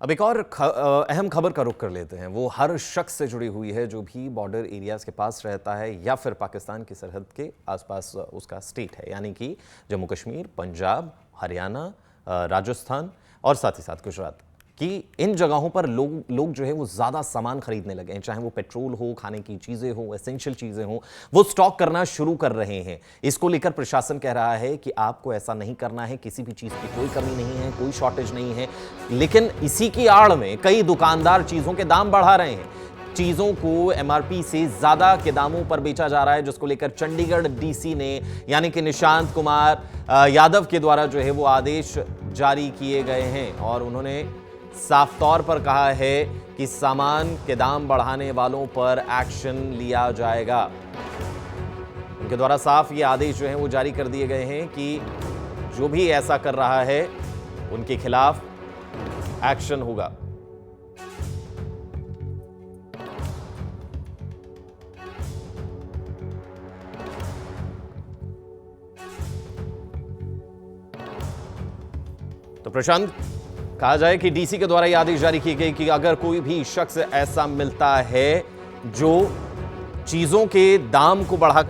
अब एक और अहम खबर का रुख कर लेते हैं। वो हर शख्स से जुड़ी हुई है जो भी बॉर्डर एरियाज के पास रहता है या फिर पाकिस्तान की सरहद के आसपास उसका स्टेट है, यानी कि जम्मू कश्मीर, पंजाब, हरियाणा, राजस्थान और साथ ही साथ गुजरात कि इन जगहों पर लोग जो है वो ज़्यादा सामान खरीदने लगे हैं। चाहे वो पेट्रोल हो, खाने की चीज़ें हो, एसेंशियल चीज़ें हो, वो स्टॉक करना शुरू कर रहे हैं। इसको लेकर प्रशासन कह रहा है कि आपको ऐसा नहीं करना है, किसी भी चीज़ की कोई कमी नहीं है, कोई शॉर्टेज नहीं है। लेकिन इसी की आड़ में कई दुकानदार चीज़ों के दाम बढ़ा रहे हैं। चीज़ों को एमआरपी से ज़्यादा के दामों पर बेचा जा रहा है, जिसको लेकर चंडीगढ़ डीसी ने यानी कि निशांत कुमार यादव के द्वारा जो है वो आदेश जारी किए गए हैं और उन्होंने साफ तौर पर कहा है कि सामान के दाम बढ़ाने वालों पर एक्शन लिया जाएगा। उनके द्वारा साफ ये आदेश जो हैं वो जारी कर दिए गए हैं कि जो भी ऐसा कर रहा है उनके खिलाफ एक्शन होगा। तो प्रशांत, कहा जाए कि डीसी के द्वारा यह आदेश जारी की गई कि अगर कोई भी शख्स ऐसा मिलता है जो चीजों के दाम को बढ़ा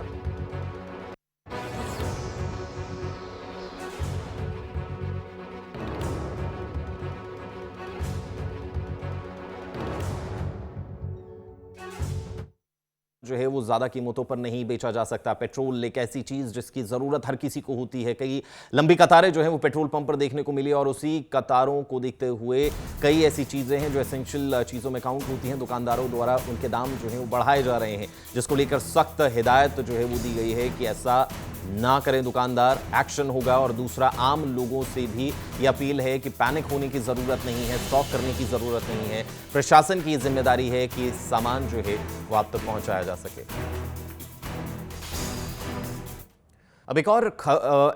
जो है वो ज्यादा कीमतों पर नहीं बेचा जा सकता। पेट्रोल एक ऐसी चीज जिसकी जरूरत हर किसी को होती है। कई लंबी कतारें जो है वो पेट्रोल पंप पर देखने को मिली और उसी कतारों को देखते हुए कई ऐसी चीजें हैं जो एसेंशियल चीजों में काउंट होती हैं। दुकानदारों द्वारा उनके दाम जो है वो बढ़ाए जा रहे हैं, जिसको लेकर सख्त हिदायत जो है वो दी गई है कि ऐसा ना करें दुकानदार, एक्शन होगा। और दूसरा, आम लोगों से भी ये अपील है कि पैनिक होने की जरूरत नहीं है, स्टॉक करने की जरूरत नहीं है। प्रशासन की जिम्मेदारी है कि सामान जो है वो आप तक पहुंचाया जा सके। अब एक और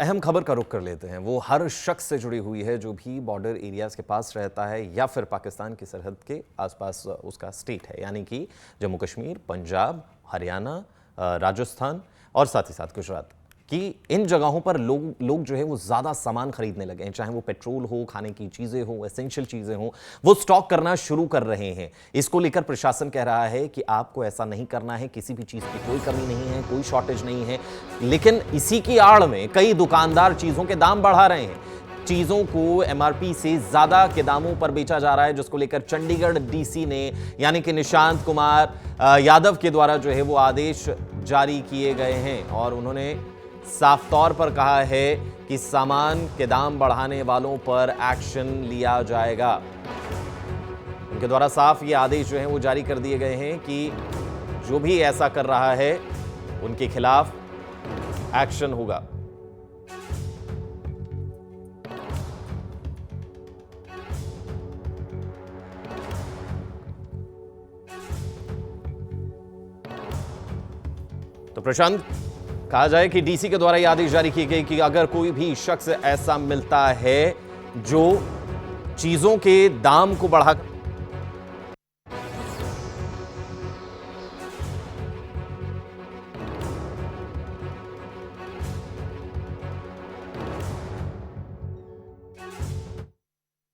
अहम खबर का रुख कर लेते हैं। वो हर शख्स से जुड़ी हुई है जो भी बॉर्डर एरियाज के पास रहता है या फिर पाकिस्तान की सरहद के आसपास उसका स्टेट है, यानी कि जम्मू कश्मीर, पंजाब, हरियाणा, राजस्थान और साथ ही साथ गुजरात कि इन जगहों पर लोग जो है वो ज़्यादा सामान खरीदने लगे हैं। चाहे वो पेट्रोल हो, खाने की चीज़ें हो, एसेंशियल चीज़ें हो, वो स्टॉक करना शुरू कर रहे हैं। इसको लेकर प्रशासन कह रहा है कि आपको ऐसा नहीं करना है, किसी भी चीज़ की कोई कमी नहीं है, कोई शॉर्टेज नहीं है। लेकिन इसी की आड़ में कई दुकानदार चीज़ों के दाम बढ़ा रहे हैं। चीज़ों को एमआरपी से ज़्यादा के दामों पर बेचा जा रहा है, जिसको लेकर चंडीगढ़ डीसी ने यानी कि निशांत कुमार यादव के द्वारा जो है वो आदेश जारी किए गए हैं और उन्होंने साफ तौर पर कहा है कि सामान के दाम बढ़ाने वालों पर एक्शन लिया जाएगा। उनके द्वारा साफ ये आदेश जो हैं वो जारी कर दिए गए हैं कि जो भी ऐसा कर रहा है उनके खिलाफ एक्शन होगा। तो प्रशांत, कहा जाए कि डीसी के द्वारा यह आदेश जारी की गई कि अगर कोई भी शख्स ऐसा मिलता है जो चीजों के दाम को बढ़ा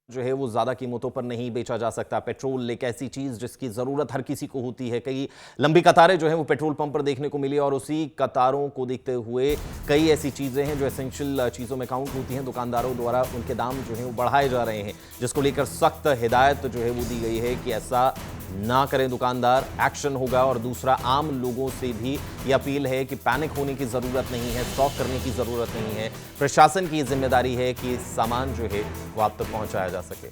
जो है वो ज़्यादा कीमतों पर नहीं बेचा जा सकता। पेट्रोल एक ऐसी चीज़ जिसकी ज़रूरत हर किसी को होती है। कई लंबी कतारें जो हैं वो पेट्रोल पंप पर देखने को मिली और उसी कतारों को देखते हुए कई ऐसी चीज़ें हैं जो एसेंशियल चीज़ों में काउंट होती हैं। दुकानदारों द्वारा उनके दाम जो है वो बढ़ाए जा रहे हैं, जिसको लेकर सख्त हिदायत जो है वो दी गई है कि ऐसा ना करें दुकानदार, एक्शन होगा। और दूसरा, आम लोगों से भी ये अपील है कि पैनिक होने की ज़रूरत नहीं है, स्टॉक करने की ज़रूरत नहीं है। प्रशासन की जिम्मेदारी है कि सामान जो है वो आप तक पहुंचाया जा सके।